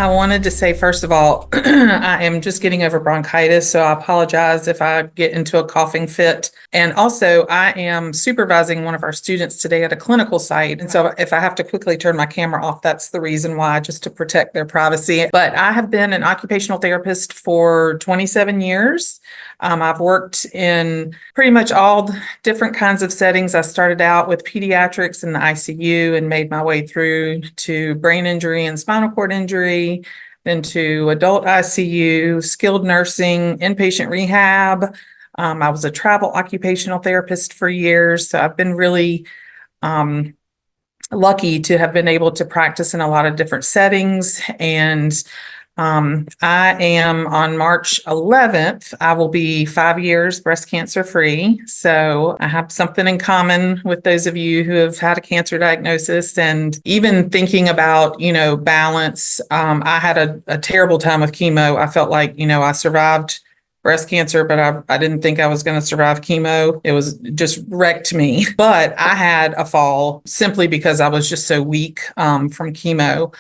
I wanted to say, first of all, I am just getting over bronchitis, so I apologize if I get into a coughing fit. And also, I am supervising one of our students today at a clinical site. And so if I have to quickly turn my camera off, that's the reason why, just to protect their privacy. But I have been an occupational therapist for 27 years. I've worked in pretty much all different kinds of settings. I started out with pediatrics in the ICU and made my way through to brain injury and spinal cord injury, then to adult ICU, skilled nursing, inpatient rehab. I was a travel occupational therapist for years. So I've been really lucky to have been able to practice in a lot of different settings. And I am on March 11th, I will be 5 years breast cancer free. So I have something in common with those of you who have had a cancer diagnosis, and even thinking about, balance. I had a terrible time with chemo. I felt like, I survived breast cancer, but I didn't think I was going to survive chemo. It was just wrecked me. But I had a fall simply because I was just so weak from chemo.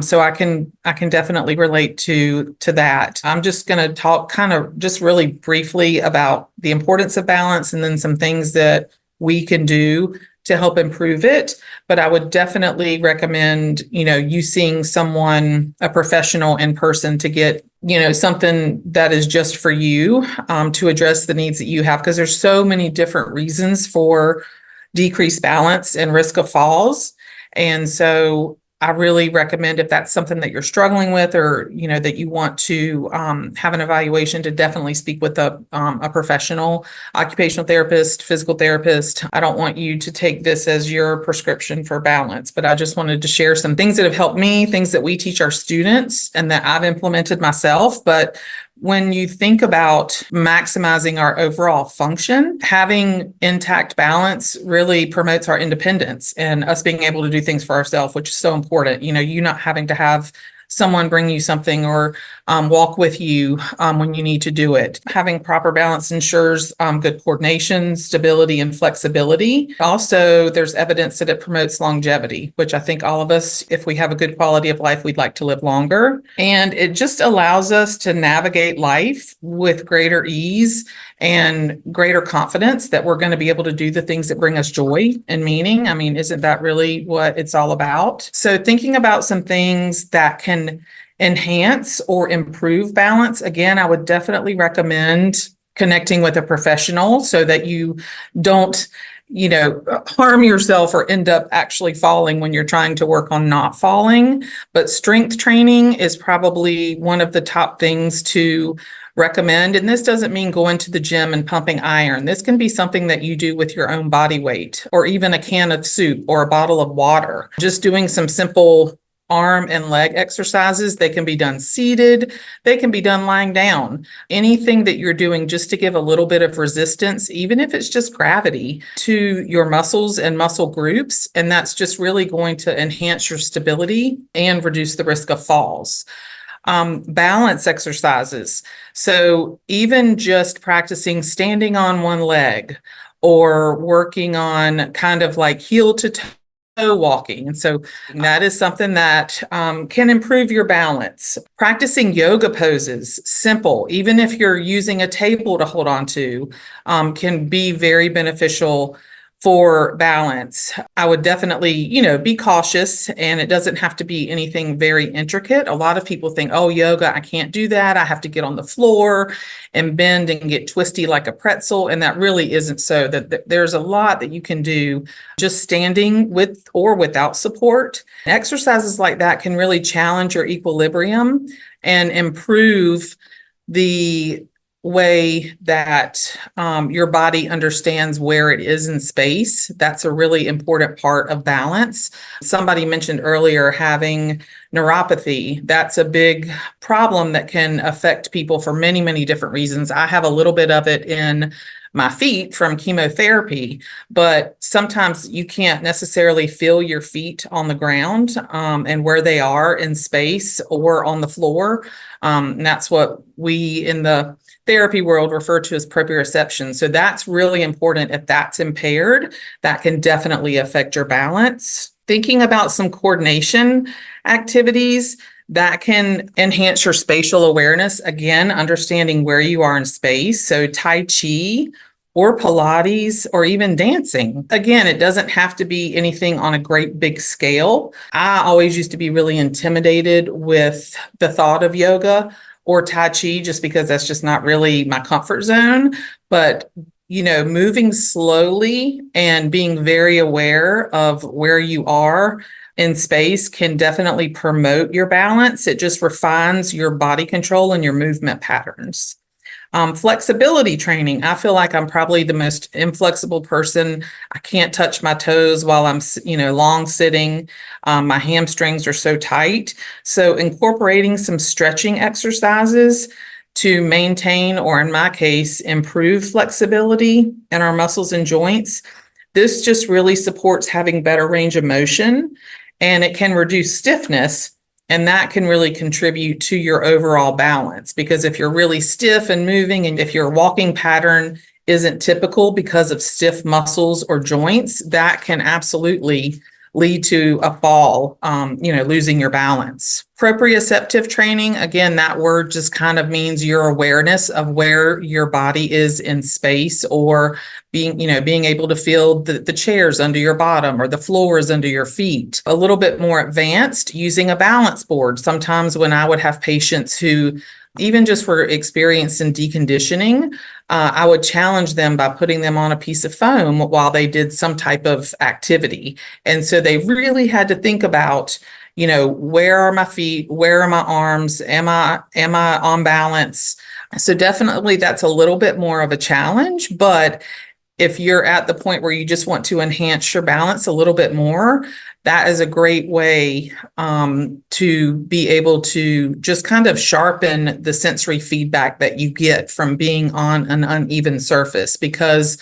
So I can definitely relate to that. I'm just going to talk kind of just really briefly about the importance of balance and then some things that we can do to help improve it. But I would definitely recommend, you seeing someone, a professional in person, to get, something that is just for you, to address the needs that you have, because there's so many different reasons for decreased balance and risk of falls. And so I really recommend, if that's something that you're struggling with, or, that you want to have an evaluation, to definitely speak with a professional, occupational therapist, physical therapist. I don't want you to take this as your prescription for balance, but I just wanted to share some things that have helped me, things that we teach our students and that I've implemented myself. But when you think about maximizing our overall function, having intact balance really promotes our independence and us being able to do things for ourselves, which is so important. You not having to have someone bring you something or walk with you when you need to do it. Having proper balance ensures good coordination, stability, and flexibility. Also, there's evidence that it promotes longevity, which I think all of us, if we have a good quality of life, we'd like to live longer. And it just allows us to navigate life with greater ease and greater confidence that we're going to be able to do the things that bring us joy and meaning. I mean, isn't that really what it's all about? So thinking about some things that can enhance or improve balance, again, I would definitely recommend connecting with a professional so that you don't, harm yourself or end up actually falling when you're trying to work on not falling. But strength training is probably one of the top things to recommend. And this doesn't mean going to the gym and pumping iron. This can be something that you do with your own body weight, or even a can of soup or a bottle of water. Just doing some simple arm and leg exercises. They can be done seated. They can be done lying down. Anything that you're doing just to give a little bit of resistance, even if it's just gravity, to your muscles and muscle groups. And that's just really going to enhance your stability and reduce the risk of falls. Balance exercises. So even just practicing standing on one leg, or working on kind of like heel to toe walking. And so that is something that can improve your balance. Practicing yoga poses, simple, even if you're using a table to hold on to, can be very beneficial for balance. I would definitely, be cautious, and it doesn't have to be anything very intricate. A lot of people think, oh, yoga, I can't do that. I have to get on the floor and bend and get twisty like a pretzel. And that really isn't so. That there's a lot that you can do just standing with or without support. Exercises like that can really challenge your equilibrium and improve the way that your body understands where it is in space. That's a really important part of balance. Somebody mentioned earlier having neuropathy. That's a big problem that can affect people for many, many different reasons. I have a little bit of it in my feet from chemotherapy, but sometimes you can't necessarily feel your feet on the ground and where they are in space or on the floor. And that's what we in the therapy world refer to as proprioception. So that's really important. If that's impaired, that can definitely affect your balance. Thinking about some coordination activities That can enhance your spatial awareness. Again, understanding where you are in space. So Tai Chi or Pilates or even dancing. Again, it doesn't have to be anything on a great big scale. I always used to be really intimidated with the thought of yoga or Tai Chi just because that's just not really my comfort zone. But moving slowly and being very aware of where you are in space can definitely promote your balance. It just refines your body control and your movement patterns. Flexibility training. I feel like I'm probably the most inflexible person. I can't touch my toes while I'm, long sitting. My hamstrings are so tight. So incorporating some stretching exercises to maintain, or in my case, improve flexibility in our muscles and joints. This just really supports having better range of motion, and it can reduce stiffness, and that can really contribute to your overall balance. Because if you're really stiff and moving, and if your walking pattern isn't typical because of stiff muscles or joints, that can absolutely lead to a fall, losing your balance. Proprioceptive training, again, that word just kind of means your awareness of where your body is in space, or being able to feel the chairs under your bottom or the floors under your feet. A little bit more advanced, using a balance board. Sometimes when I would have patients who even just were experienced in deconditioning, I would challenge them by putting them on a piece of foam while they did some type of activity. And so they really had to think about, where are my feet? Where are my arms? Am I on balance? So definitely that's a little bit more of a challenge, but if you're at the point where you just want to enhance your balance a little bit more, that is a great way to be able to just kind of sharpen the sensory feedback that you get from being on an uneven surface. Because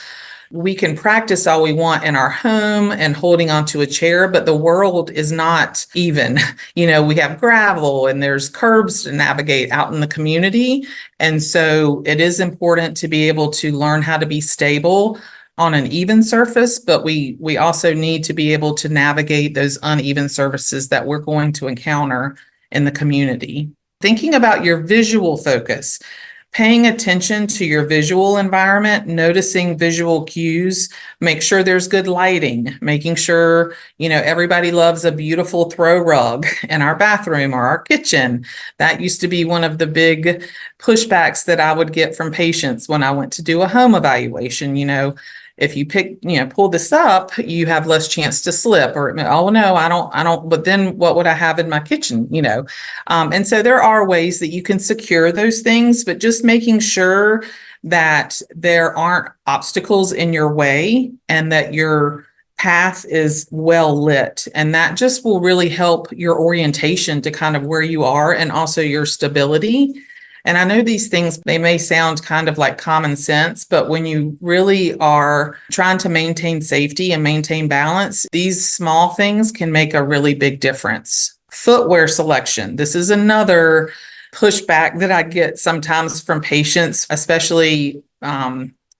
we can practice all we want in our home and holding onto a chair, but the world is not even. We have gravel and there's curbs to navigate out in the community. And so it is important to be able to learn how to be stable on an even surface, but we also need to be able to navigate those uneven surfaces that we're going to encounter in the community. Thinking about your visual focus. Paying attention to your visual environment, noticing visual cues, make sure there's good lighting, making sure, everybody loves a beautiful throw rug in our bathroom or our kitchen. That used to be one of the big pushbacks that I would get from patients when I went to do a home evaluation. If you pull this up, you have less chance to slip, or, oh no, I don't, but then what would I have in my kitchen, And so there are ways that you can secure those things, but just making sure that there aren't obstacles in your way and that your path is well lit. And that just will really help your orientation to kind of where you are, and also your stability. And I know these things, they may sound kind of like common sense, but when you really are trying to maintain safety and maintain balance, these small things can make a really big difference. Footwear selection. This is another pushback that I get sometimes from patients, especially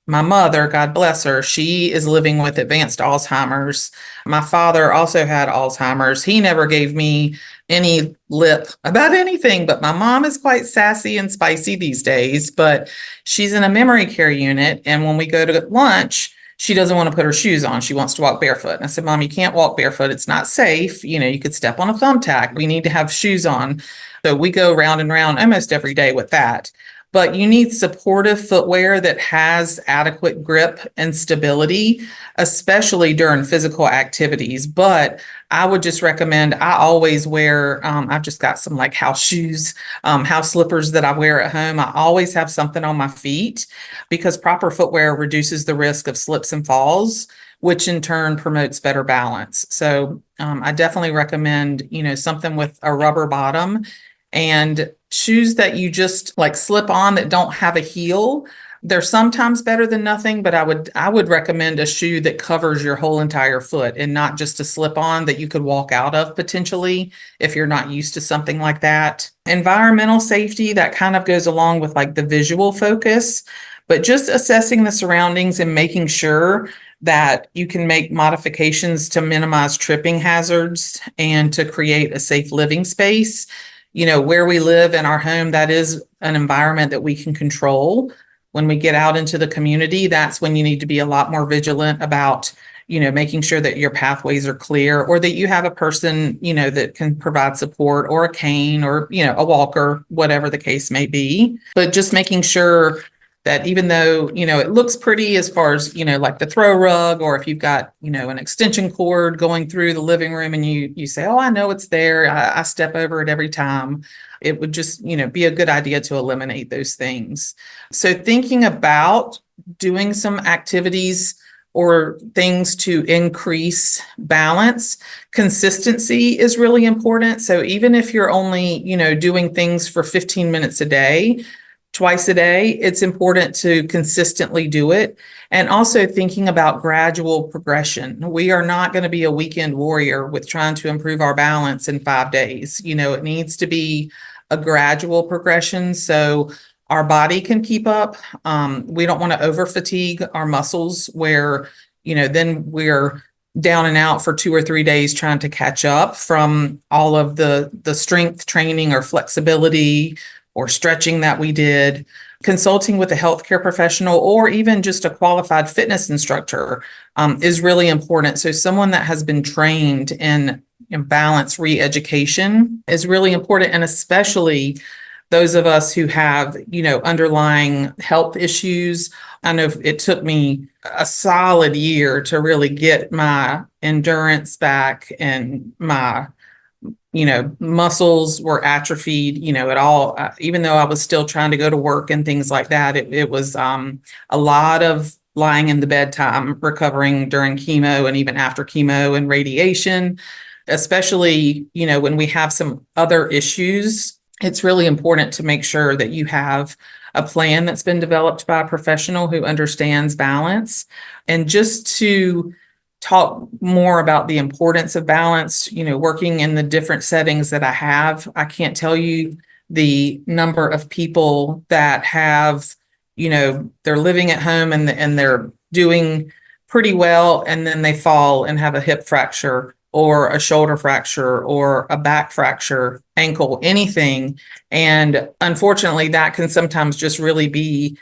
my mother, God bless her, she is living with advanced Alzheimer's. My father also had Alzheimer's. He never gave me any lip about anything, but my mom is quite sassy and spicy these days, but she's in a memory care unit. And when we go to lunch, she doesn't want to put her shoes on. She wants to walk barefoot. And I said, Mom, you can't walk barefoot. It's not safe. You could step on a thumbtack. We need to have shoes on. So we go round and round almost every day with that. But you need supportive footwear that has adequate grip and stability, especially during physical activities. But I would just recommend, I always wear, I've just got some like house shoes, house slippers that I wear at home. I always have something on my feet, because proper footwear reduces the risk of slips and falls, which in turn promotes better balance. So I definitely recommend, something with a rubber bottom, and shoes that you just like slip on that don't have a heel. They're sometimes better than nothing, but I would recommend a shoe that covers your whole entire foot, and not just a slip on that you could walk out of potentially if you're not used to something like that. Environmental safety, that kind of goes along with like the visual focus, but just assessing the surroundings and making sure that you can make modifications to minimize tripping hazards and to create a safe living space. where we live in our home, that is an environment that we can control. When we get out into the community, that's when you need to be a lot more vigilant about, making sure that your pathways are clear, or that you have a person, that can provide support, or a cane, or, a walker, whatever the case may be. But just making sure that even though, it looks pretty as far as, like the throw rug, or if you've got, an extension cord going through the living room and you say, oh, I know it's there. I step over it every time. It would just, be a good idea to eliminate those things. So thinking about doing some activities or things to increase balance, consistency is really important. So even if you're only, doing things for 15 minutes a day, twice a day, it's important to consistently do it. And also thinking about gradual progression. We are not going to be a weekend warrior with trying to improve our balance in 5 days. It needs to be a gradual progression so our body can keep up. We don't want to over fatigue our muscles where, then we're down and out for 2 or 3 days trying to catch up from all of the strength training or flexibility or stretching that we did. Consulting with a healthcare professional or even just a qualified fitness instructor is really important. So someone that has been trained in balance re-education is really important, and especially those of us who have, underlying health issues. I know it took me a solid year to really get my endurance back, and my muscles were atrophied, at all, even though I was still trying to go to work and things like that. It was a lot of lying in the bed time, recovering during chemo and even after chemo and radiation, especially, when we have some other issues. It's really important to make sure that you have a plan that's been developed by a professional who understands balance. And just to talk more about the importance of balance, working in the different settings that I have, I can't tell you the number of people that have, they're living at home and they're doing pretty well, and then they fall and have a hip fracture or a shoulder fracture or a back fracture, ankle, anything. And unfortunately, that can sometimes just really be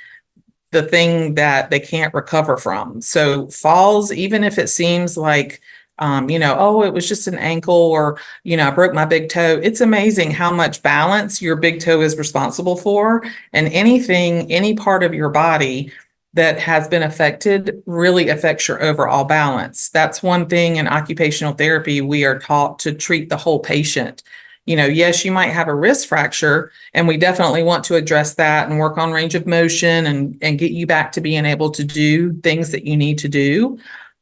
the thing that they can't recover from. So falls, even if it seems like, oh, it was just an ankle, or, I broke my big toe. It's amazing how much balance your big toe is responsible for. And any part of your body that has been affected really affects your overall balance. That's one thing in occupational therapy. We are taught to treat the whole patient. Yes, you might have a wrist fracture, and we definitely want to address that and work on range of motion and get you back to being able to do things that you need to do.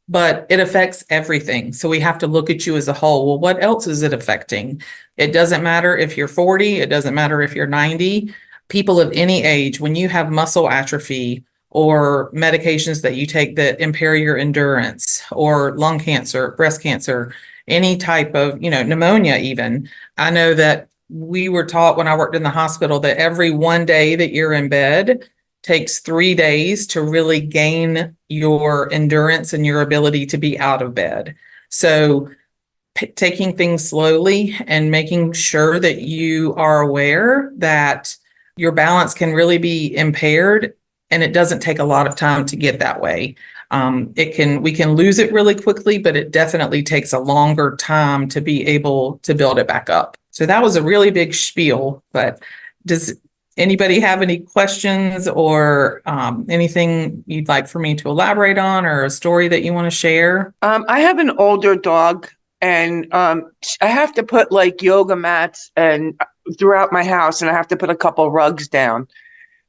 But it affects everything. So we have to look at you as a whole. Well, what else is it affecting? It doesn't matter if you're 40, it doesn't matter if you're 90. People of any age, when you have muscle atrophy or medications that you take that impair your endurance, or lung cancer, breast cancer, any type of, pneumonia even. I know that we were taught when I worked in the hospital that every 1 day that you're in bed takes 3 days to really gain your endurance and your ability to be out of bed. So taking things slowly and making sure that you are aware that your balance can really be impaired, and it doesn't take a lot of time to get that way. We can lose it really quickly, but it definitely takes a longer time to be able to build it back up. So that was a really big spiel, but does anybody have any questions or anything you'd like for me to elaborate on, or a story that you want to share? I have an older dog, and I have to put like yoga mats and throughout my house, and I have to put a couple rugs down.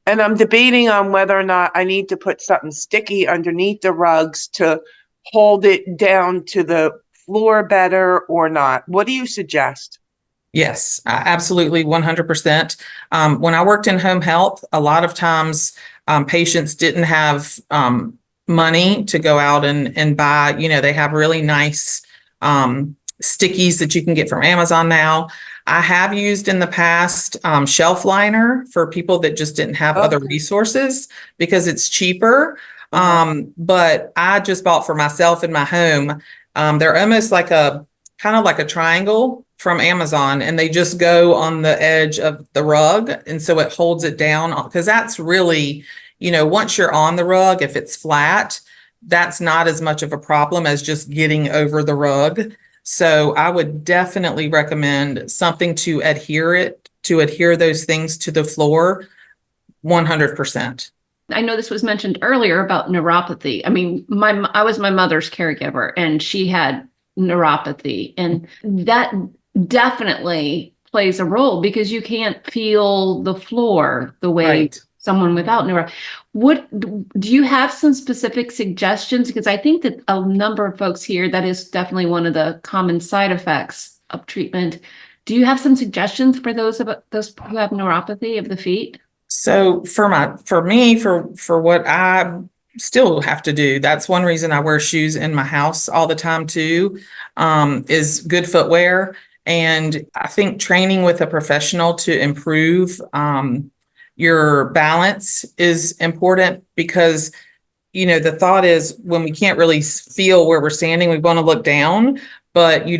And I'm debating on whether or not I need to put something sticky underneath the rugs to hold it down to the floor better or not. What do you suggest? Yes, absolutely, 100%. When I worked in home health, a lot of times patients didn't have money to go out and buy, they have really nice stickies that you can get from Amazon now. I have used in the past shelf liner for people that just didn't have other resources because it's cheaper. But I just bought for myself in my home. They're almost like kind of like a triangle from Amazon, and they just go on the edge of the rug. And so it holds it down, because that's really, once you're on the rug, if it's flat, that's not as much of a problem as just getting over the rug. So I would definitely recommend something to adhere those things to the floor 100%. I know this was mentioned earlier about neuropathy. I mean, I was my mother's caregiver, and she had neuropathy, and that definitely plays a role because you can't feel the floor the way someone without neuro. Do you have some specific suggestions? Because I think that a number of folks here, that is definitely one of the common side effects of treatment. Do you have some suggestions for those who have neuropathy of the feet? So for what I still have to do, that's one reason I wear shoes in my house all the time too, is good footwear. And I think training with a professional to improve your balance is important, because the thought is, when we can't really feel where we're standing, we want to look down, but we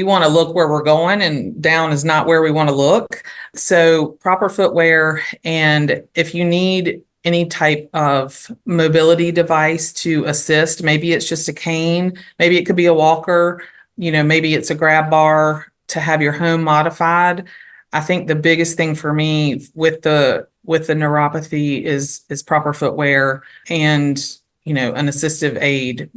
want to look where we're going, and down is not where we want to look. So proper footwear, and if you need any type of mobility device to assist, maybe it's just a cane, maybe it could be a walker, maybe it's a grab bar to have your home modified. I think the biggest thing for me with the neuropathy is proper footwear and, an assistive aid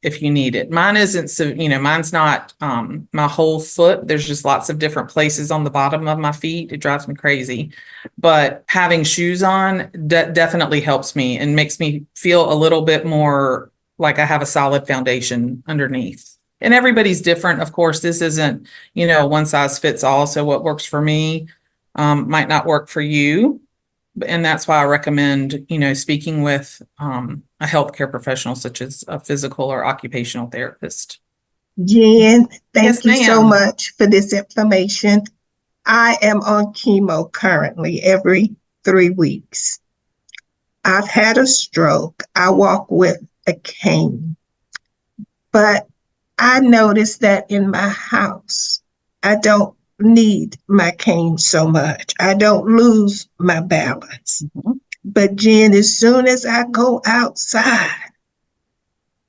if you need it. Mine isn't, so, mine's not my whole foot. There's just lots of different places on the bottom of my feet. It drives me crazy. But having shoes on definitely helps me and makes me feel a little bit more like I have a solid foundation underneath. And everybody's different. Of course, this isn't, one size fits all. So what works for me might not work for you. And that's why I recommend, speaking with a healthcare professional, such as a physical or occupational therapist. Jenn, thank you so much for this information. I am on chemo currently every 3 weeks. I've had a stroke. I walk with a cane. But I noticed that in my house, I don't need my cane so much. I don't lose my balance. Mm-hmm. But Jenn, as soon as I go outside,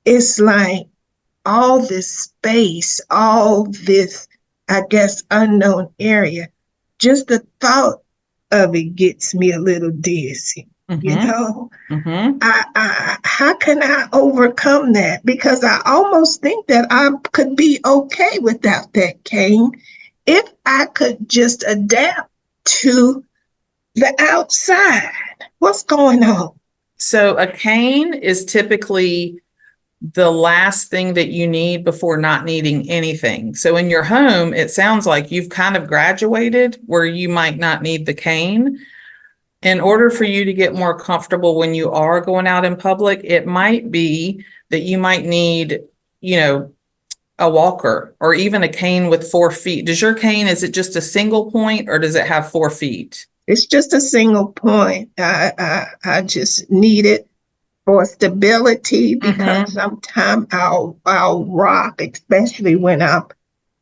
it's like all this space, all this, I guess, unknown area, just the thought of it gets me a little dizzy. Mm-hmm. How can I overcome that? Because I almost think that I could be okay without that cane if I could just adapt to the outside. What's going on? So a cane is typically the last thing that you need before not needing anything. So in your home, it sounds like you've kind of graduated where you might not need the cane. In order for you to get more comfortable when you are going out in public, it might be that you might need, a walker or even a cane with 4 feet. Does your cane, is it just a single point or does it have 4 feet? It's just a single point. I just need it for stability because sometimes I'll rock, especially when I'm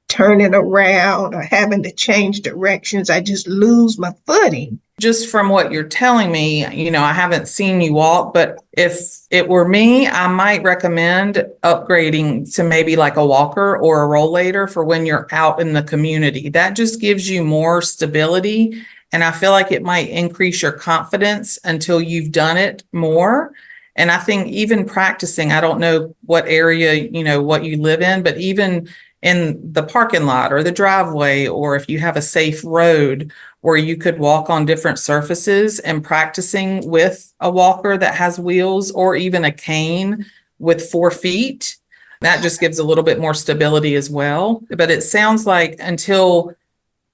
turning around or having to change directions. I just lose my footing. Just from what you're telling me, I haven't seen you walk, but if it were me, I might recommend upgrading to maybe like a walker or a rollator for when you're out in the community. That just gives you more stability. And I feel like it might increase your confidence until you've done it more. And I think even practicing, I don't know what area, what you live in, but even in the parking lot or the driveway, or if you have a safe road where you could walk on different surfaces, and practicing with a walker that has wheels or even a cane with 4 feet, that just gives a little bit more stability as well. But it sounds like until,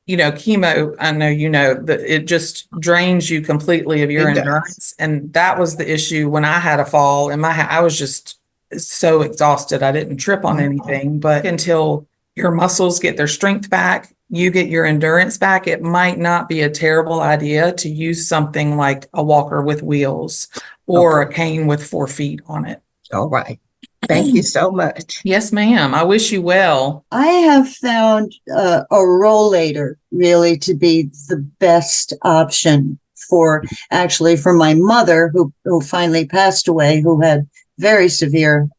chemo, I know, that it just drains you completely of your endurance. And that was the issue when I had a fall in I was just so exhausted. I didn't trip on anything, but until your muscles get their strength back, you get your endurance back, it might not be a terrible idea to use something like a walker with wheels or a cane with 4 feet on it. All right. Thank you so much. Yes, ma'am. I wish you well. I have found a rollator really to be the best option for my mother who finally passed away, who had very severe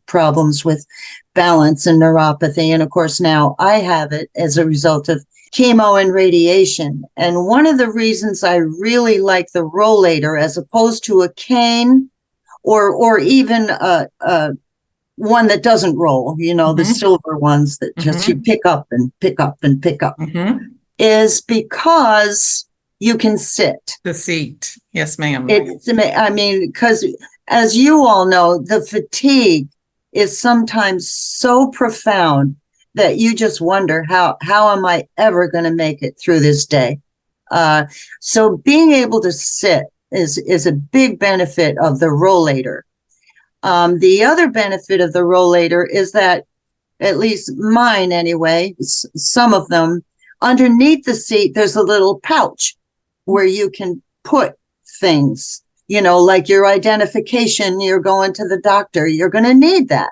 problems with balance and neuropathy. And of course, now I have it as a result of chemo and radiation. And one of the reasons I really like the rollator as opposed to a cane or even one that doesn't roll, the silver ones that just you pick up and pick up and pick up, is because you can sit. The seat. Yes, ma'am. Because as you all know, the fatigue is sometimes so profound that you just wonder, how am I ever going to make it through this day? So being able to sit is a big benefit of the rollator. The other benefit of the rollator is that, at least mine anyway, some of them, underneath the seat, there's a little pouch where you can put things, like your identification, you're going to the doctor, you're going to need that.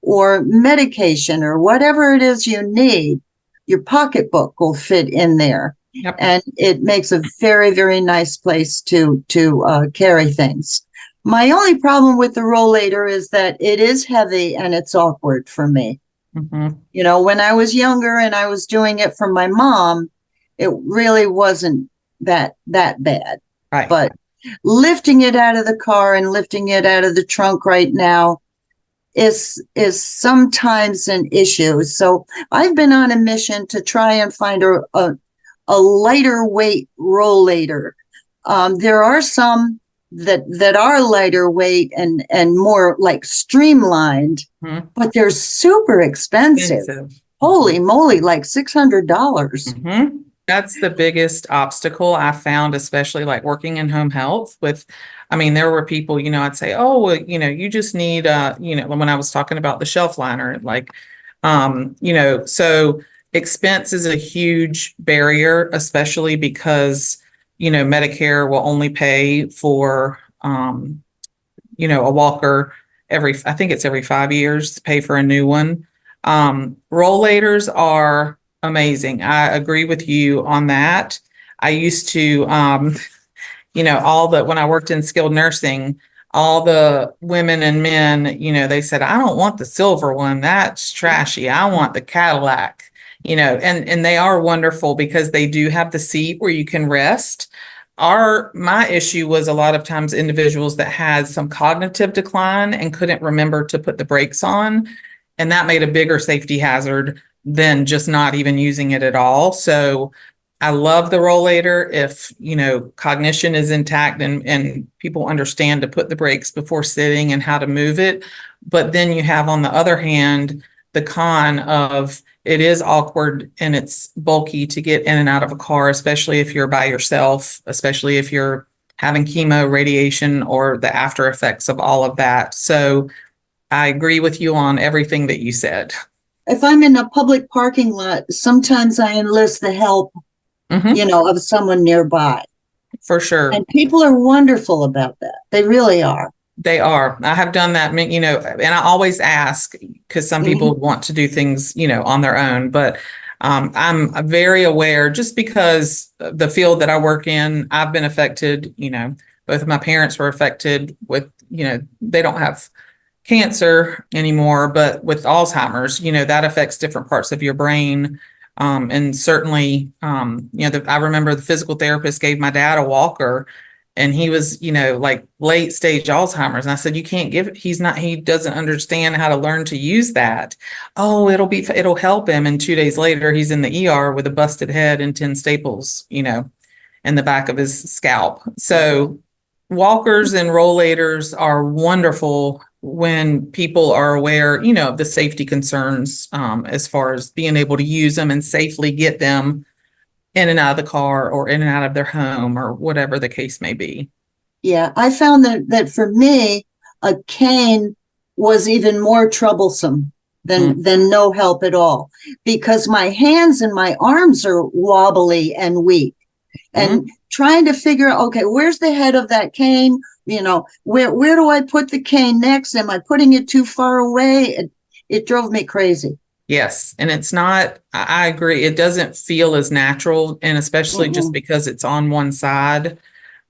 Or medication or whatever it is you need, your pocketbook will fit in there. Yep. And it makes a very, very nice place to carry things. My only problem with the rollator is that it is heavy and it's awkward for me. When I was younger and I was doing it for my mom, it really wasn't that bad. Right. But lifting it out of the car and lifting it out of the trunk right now is sometimes an issue. So I've been on a mission to try and find a lighter weight rollator. There are some that are lighter weight and more like streamlined, but they're super expensive. Holy moly, like $600. That's the biggest obstacle I found, especially like working in home health there were people, I'd say, oh, well, you just need, when I was talking about the shelf liner, so expense is a huge barrier, especially because, Medicare will only pay for, a walker I think it's every 5 years to pay for a new one. Rollators are amazing. I agree with you on that. I used to, when I worked in skilled nursing, all the women and men, they said, I don't want the silver one. That's trashy. I want the Cadillac, and they are wonderful because they do have the seat where you can rest. My issue was a lot of times individuals that had some cognitive decline and couldn't remember to put the brakes on. And that made a bigger safety hazard than just not even using it at all. So I love the rollator if, cognition is intact and people understand to put the brakes before sitting and how to move it. But then you have, on the other hand, the con of it is awkward and it's bulky to get in and out of a car, especially if you're by yourself, especially if you're having chemo, radiation, or the after effects of all of that. So I agree with you on everything that you said. If I'm in a public parking lot, sometimes I enlist the help, of someone nearby. For sure. And people are wonderful about that. They really are. They are. I have done that, and I always ask because some people want to do things, on their own. But I'm very aware, just because the field that I work in, I've been affected. Both of my parents were affected with, they don't have cancer anymore, but with Alzheimer's, that affects different parts of your brain. And certainly, I remember the physical therapist gave my dad a walker, and he was, like late stage Alzheimer's. And I said, you can't give it. He doesn't understand how to learn to use that. Oh, it'll help him. And 2 days later, he's in the ER with a busted head and 10 staples, in the back of his scalp. So walkers and rollators are wonderful when people are aware, of the safety concerns, as far as being able to use them and safely get them in and out of the car or in and out of their home or whatever the case may be. Yeah, I found that for me, a cane was even more troublesome than no help at all, because my hands and my arms are wobbly and weak. And trying to figure out, okay, where's the head of that cane? where do I put the cane next? Am I putting it too far away? It drove me crazy. Yes. And it's not, I agree. It doesn't feel as natural, and especially just because it's on one side.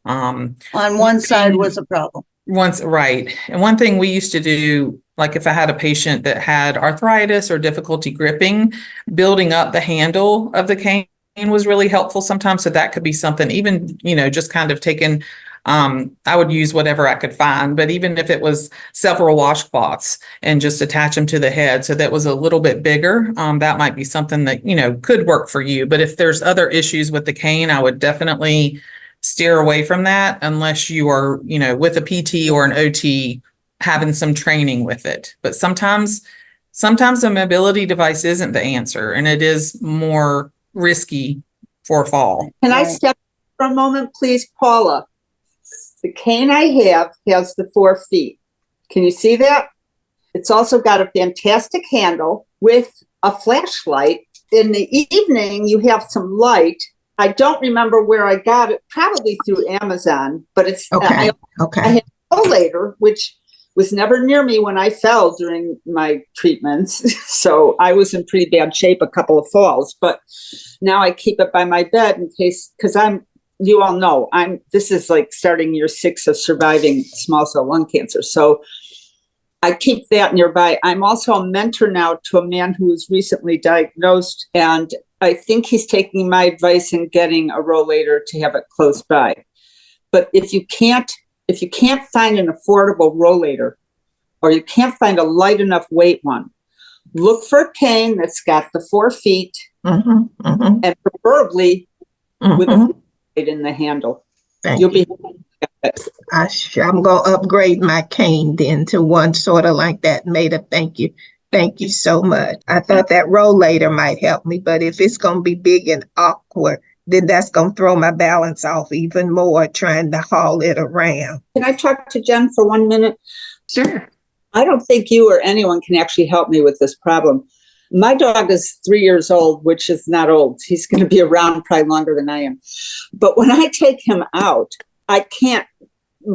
On one side was a problem. Right. And one thing we used to do, like if I had a patient that had arthritis or difficulty gripping, building up the handle of the cane was really helpful sometimes. So that could be something, even, just kind of taking, I would use whatever I could find, but even if it was several washcloths and just attach them to the head so that was a little bit bigger, that might be something that, could work for you. But if there's other issues with the cane, I would definitely steer away from that unless you are, with a PT or an OT having some training with it. But sometimes a mobility device isn't the answer, and it is more risky for a fall. Can I step for a moment, please, Paula? The cane I have has the 4 feet. Can you see that? It's also got a fantastic handle with a flashlight. In the evening, you have some light. I don't remember where I got it, probably through Amazon, but it's okay. I had a rollator, which was never near me when I fell during my treatments. So I was in pretty bad shape, a couple of falls, but now I keep it by my bed in case, because you all know, this is like starting year 6 of surviving small cell lung cancer. So I keep that nearby. I'm also a mentor now to a man who was recently diagnosed, and I think he's taking my advice in getting a rollator to have it close by. But if you can't find an affordable rollator, or you can't find a light enough weight one, look for a cane that's got the 4 feet and preferably with a light in the handle. You'll be I'm going to upgrade my cane then to one sort of like that. Maida, thank you. Thank you so much. I thought that rollator might help me, but if it's going to be big and awkward, then that's going to throw my balance off even more trying to haul it around. Can I talk to Jenn for 1 minute? Sure. I don't think you or anyone can actually help me with this problem. My dog is 3 years old, which is not old. He's going to be around probably longer than I am. But when I take him out, I can't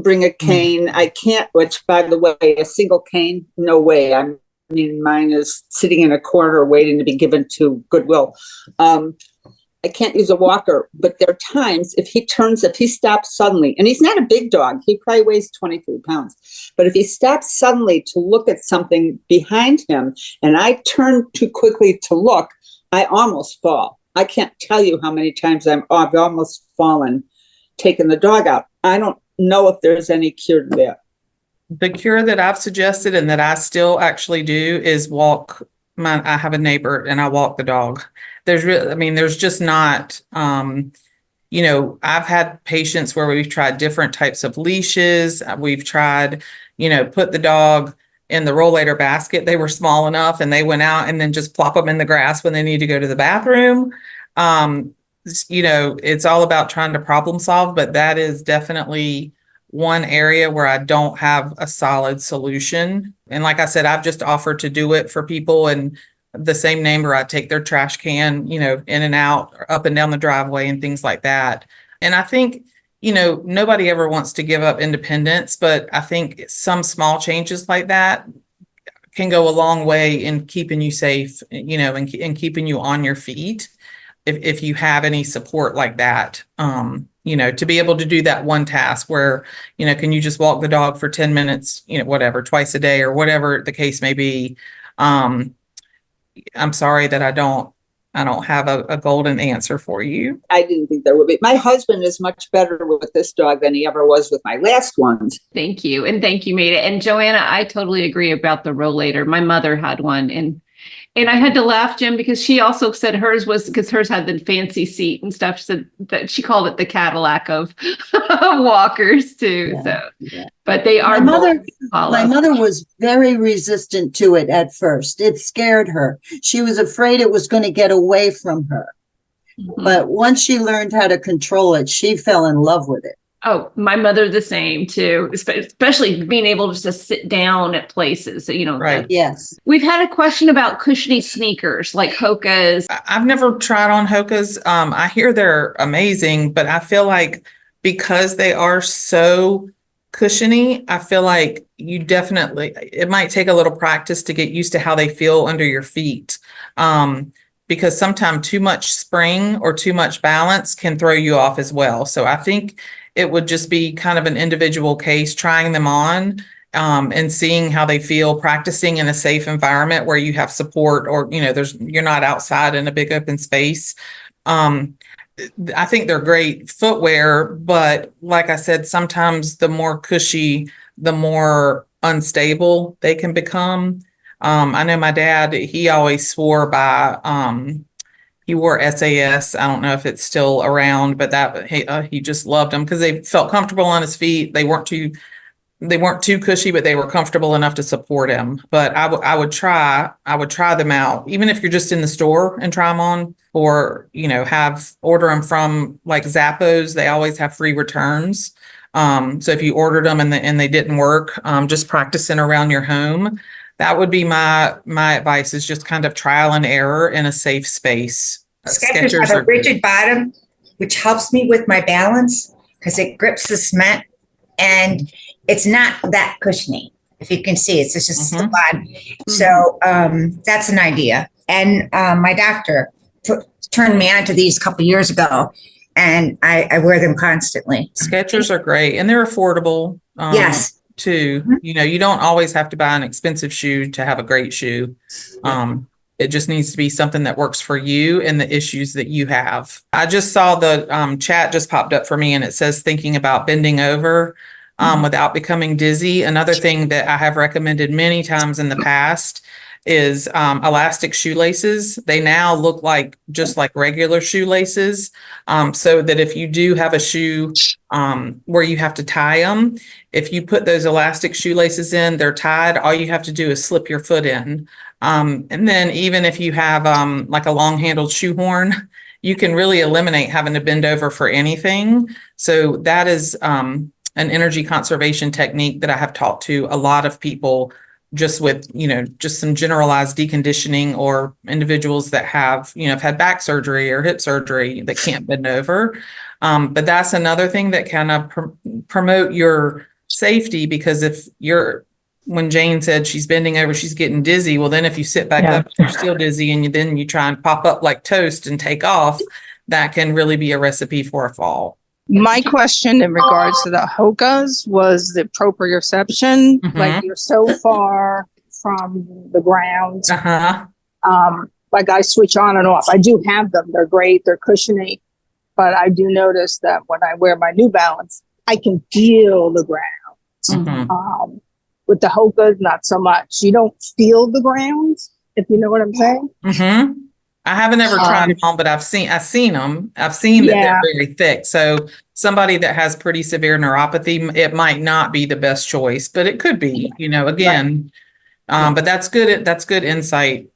bring a cane. I can't, which by the way, a single cane, no way. I mean, mine is sitting in a corner waiting to be given to Goodwill. I can't use a walker, but there are times if he stops suddenly, and he's not a big dog, he probably weighs 23 pounds, but if he stops suddenly to look at something behind him and I turn too quickly to look, I almost fall. I can't tell you how many times I've almost fallen taking the dog out. I don't know if there's any cure to that. The cure that I've suggested and that I still actually do is walk. I have a neighbor and I walk the dog. There's just not, I've had patients where we've tried different types of leashes. We've tried, put the dog in the rollator basket. They were small enough and they went out and then just plop them in the grass when they need to go to the bathroom. It's all about trying to problem solve, but that is definitely one area where I don't have a solid solution. And like I said, I've just offered to do it for people, and the same neighbor, I take their trash can, in and out, or up and down the driveway and things like that. And I think, nobody ever wants to give up independence, but I think some small changes like that can go a long way in keeping you safe, and keeping you on your feet. If you have any support like that, to be able to do that one task where, can you just walk the dog for 10 minutes, whatever, twice a day or whatever the case may be. I'm sorry that I don't have a golden answer for you. I didn't think there would be. My husband is much better with this dog than he ever was with my last ones. Thank you. And thank you, Maida. And Joanna, I totally agree about the rollator. My mother had one, and I had to laugh, Jim, because she also said hers was, because hers had the fancy seat and stuff. She said that she called it the Cadillac of walkers too. But they are. My mother was very resistant to it at first. It scared her. She was afraid it was going to get away from her. But once she learned how to control it, she fell in love with it. Oh, my mother the same too, especially being able to just sit down at places, Right. Yes. We've had a question about cushiony sneakers like Hoka's. I've never tried on Hoka's. I hear they're amazing, but I feel like because they are so cushiony, I feel like it might take a little practice to get used to how they feel under your feet. Because sometimes too much spring or too much balance can throw you off as well. So I think it would just be kind of an individual case, trying them on, and seeing how they feel, practicing in a safe environment where you have support, or, you're not outside in a big open space. I think they're great footwear, but like I said, sometimes the more cushy, the more unstable they can become. I know my dad, he always swore by, he wore SAS. I don't know if it's still around, but he just loved them because they felt comfortable on his feet. They weren't too cushy, but they were comfortable enough to support him. But I would try them out, even if you're just in the store and try them on, or, order them from like Zappos. They always have free returns. So if you ordered them and they didn't work, just practicing around your home. That would be my advice, is just kind of trial and error in a safe space. Skechers have a rigid bottom, which helps me with my balance because it grips the cement, and it's not that cushiony. If you can see, it's just the bottom. So that's an idea. And my doctor turned me on to these a couple years ago, and I wear them constantly. Skechers are great, and they're affordable. Yes. Too. You don't always have to buy an expensive shoe to have a great shoe. It just needs to be something that works for you and the issues that you have. I just saw the chat just popped up for me, and it says thinking about bending over without becoming dizzy. Another thing that I have recommended many times in the past is elastic shoelaces. They now look like just like regular shoelaces, so that if you do have a shoe where you have to tie them, if you put those elastic shoelaces in, they're tied. All you have to do is slip your foot in. And then even if you have like a long-handled shoehorn, you can really eliminate having to bend over for anything. So that is an energy conservation technique that I have taught to a lot of people, just with, just some generalized deconditioning, or individuals that have had back surgery or hip surgery that can't bend over. But that's another thing that kind of promote your safety, because when Jane said she's bending over, she's getting dizzy. Well, then if you sit back up, you're still dizzy, and then you try and pop up like toast and take off, that can really be a recipe for a fall. My question in regards to the hokas was the proprioception. Like, you're so far from the ground. Like, I switch on and off. I do have them. They're great. They're cushiony. But I do notice that when I wear my New Balance, I can feel the ground. With the hokas, not so much. You don't feel the ground, if you know what I'm saying. I haven't ever tried them on, but I've seen them. I've seen that they're very thick. So somebody that has pretty severe neuropathy, it might not be the best choice, but it could be, again. But that's good. That's good insight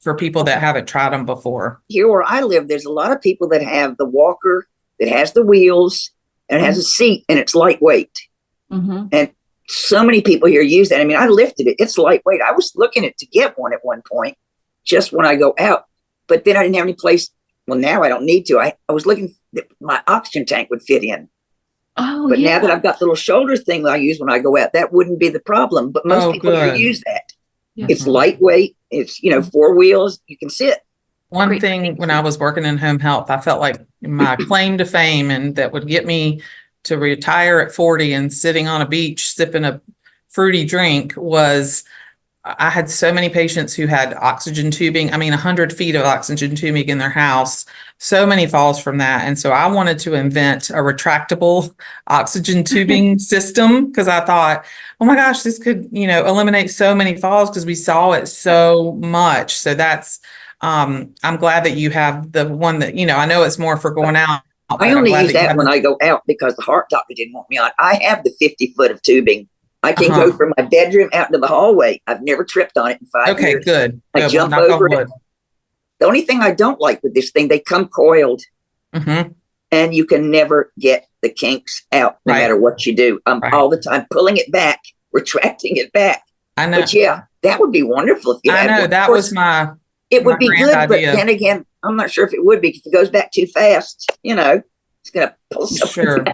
for people that haven't tried them before. Here where I live, there's a lot of people that have the walker that has the wheels and it has a seat, and it's lightweight. And so many people here use that. I mean, I lifted it. It's lightweight. I was looking to get one at one point, just when I go out. But then I didn't have any place. Well, now I don't need to. I was looking that my oxygen tank would fit in. But now that I've got the little shoulder thing that I use when I go out, that wouldn't be the problem. But most people here use that. It's lightweight. It's, 4 wheels. You can sit. One thing, when I was working in home health, I felt like my claim to fame, and that would get me to retire at 40 and sitting on a beach sipping a fruity drink, was I had so many patients who had oxygen tubing. 100 feet of oxygen tubing in their house, so many falls from that. And so I wanted to invent a retractable oxygen tubing system, because I thought, oh my gosh, this could, eliminate so many falls, because we saw it so much. So that's, I'm glad that you have the one that, I know it's more for going out. I only use that when I go out, because the heart doctor didn't want me on. I have the 50 foot of tubing. I can go from my bedroom out into the hallway. I've never tripped on it in 5 years. Okay, good. I jump over it. The only thing I don't like with this thing, they come coiled, and you can never get the kinks out, no matter what you do. I'm all the time pulling it back, retracting it back. I know. But yeah, that would be wonderful if you had one. That was my It would be good, idea. But then again, I'm not sure if it would be, because if it goes back too fast, it's going to pull something. Sure.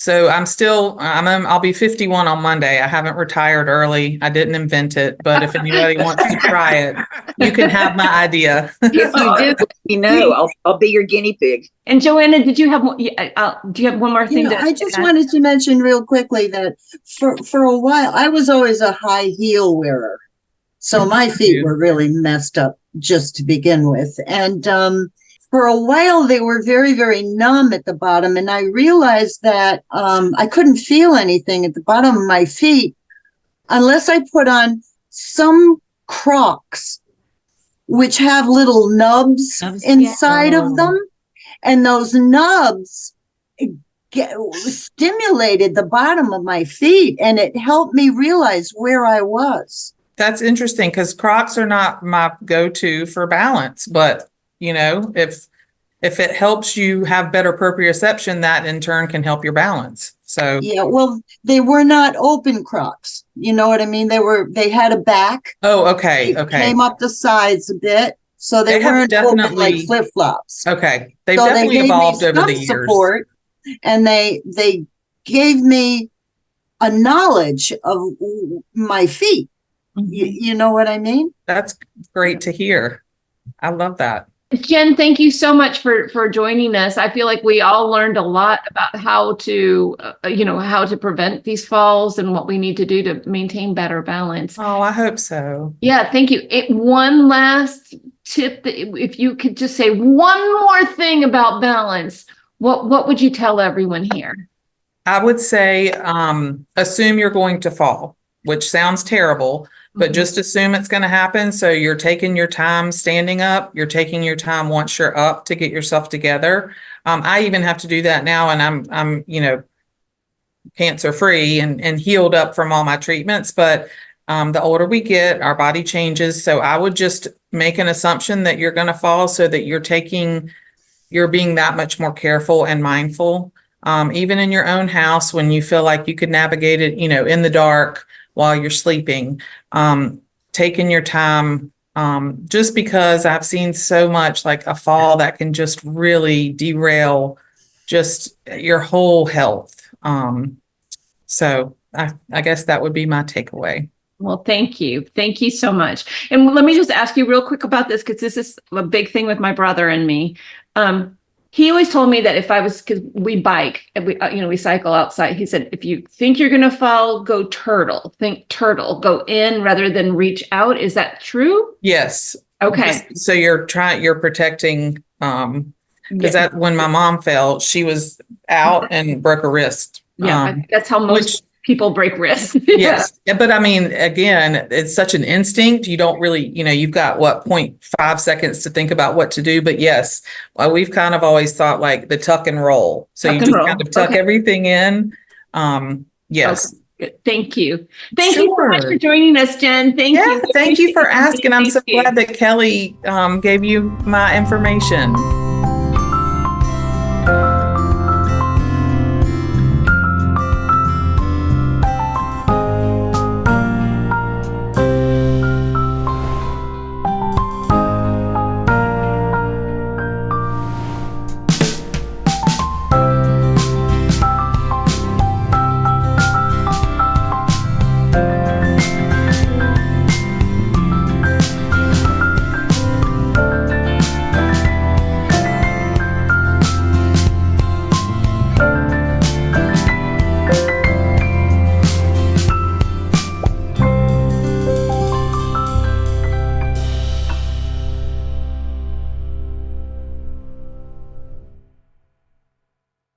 So I'll be 51 on Monday. I haven't retired early. I didn't invent it, but if anybody wants to try it, you can have my idea. If you do, let me know. I'll be your guinea pig. And Joanna, did you have do you have one more thing? I just wanted to mention real quickly that for a while, I was always a high heel wearer. So my feet were really messed up just to begin with. And for a while, they were very, very numb at the bottom. And I realized that I couldn't feel anything at the bottom of my feet unless I put on some Crocs, which have little nubs inside of them. And those nubs stimulated the bottom of my feet, and it helped me realize where I was. That's interesting because Crocs are not my go-to for balance, but if it helps you have better proprioception, that in turn can help your balance. So yeah, well, they were not open Crocs. You know what I mean? They had a back. Oh, okay. They came up the sides a bit. So they weren't open like flip-flops. Okay. They've definitely evolved over the years. Support, and they gave me a knowledge of my feet. You know what I mean? That's great to hear. I love that. Jenn, thank you so much for joining us. I feel like we all learned a lot about how to, how to prevent these falls and what we need to do to maintain better balance. Oh, I hope so. Yeah, thank you. One last tip, that if you could just say one more thing about balance, what would you tell everyone here? I would say, assume you're going to fall, which sounds terrible, but just assume it's going to happen. So you're taking your time standing up. You're taking your time once you're up to get yourself together. I even have to do that now, and I'm cancer free and healed up from all my treatments. But the older we get, our body changes. So I would just make an assumption that you're going to fall, so that you're being that much more careful and mindful. Even in your own house, when you feel like you could navigate it, in the dark while you're sleeping, taking your time, just because I've seen so much like a fall that can just really derail just your whole health. So I guess that would be my takeaway. Well, thank you. Thank you so much. And let me just ask you real quick about this, because this is a big thing with my brother and me. He always told me that because we bike and we cycle outside. He said, if you think you're going to fall, go turtle. Think turtle. Go in rather than reach out. Is that true? Yes. Okay. So you're protecting, because that when my mom fell, she was out and broke her wrist. Yeah, that's how most people break wrists. Yes. But I mean, again, it's such an instinct. You don't really, you've got 0.5 seconds to think about what to do. But yes, we've kind of always thought like the tuck and roll. So you just kind of tuck everything in. Yes. Okay. Thank you. Thank you so much for joining us, Jenn. Thank you. Thank you for asking. I'm so glad that Kelly gave you my information.